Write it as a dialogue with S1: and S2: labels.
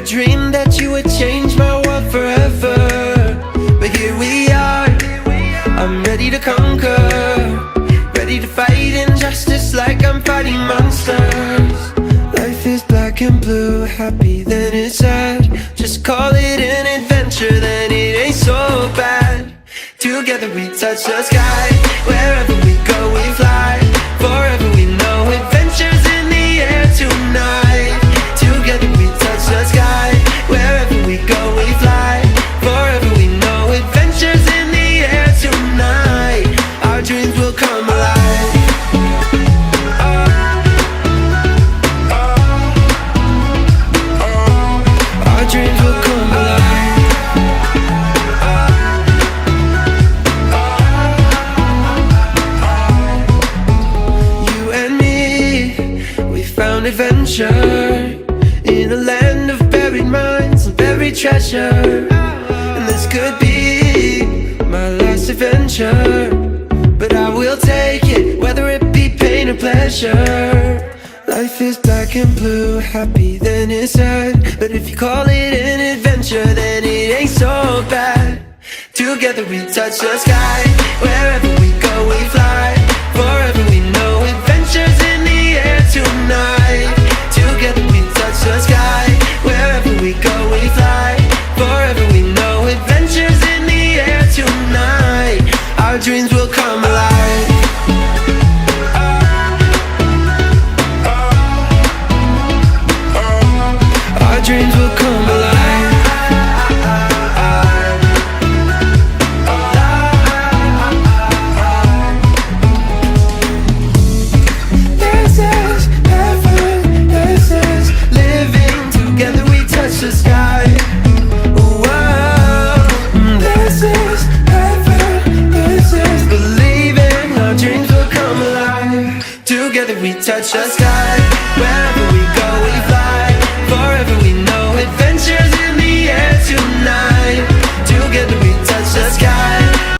S1: dreamed that you would change my world forever, but here we are. I'm ready to conquer, ready to fight injustice like I'm fighting monsters. Life is black and blue, happy then it's sad. Just call it an adventure, then it ain't so bad. Together we touch the sky, wherever we go we fly. Forever we know adventures in the air tonight. Together we touch the sky, wherever we go we fly. Forever we know adventures in the air tonight. Our dreams will come alive. Our dreams will come alive. You and me, we found adventure in a land of buried mines and buried treasure. And this could be my last adventure, but I will take it, whether it be pain or pleasure. Life is black and blue, happy then it's sad. But if you call it an adventure, then it ain't so bad. Together we touch the sky, wherever we go we fly. Forever we know adventures in the air tonight. Together we touch the sky, wherever we go we fly. Forever we know adventures in the air tonight. Our dreams will come alive. Our dreams will come alive. This is heaven, this is living. Together we touch the sky. Whoa. This is heaven, this is believing. Our dreams will come alive. Together we touch the sky, wherever we go we fly. Forever we know adventures in the air tonight. Together we touch the sky.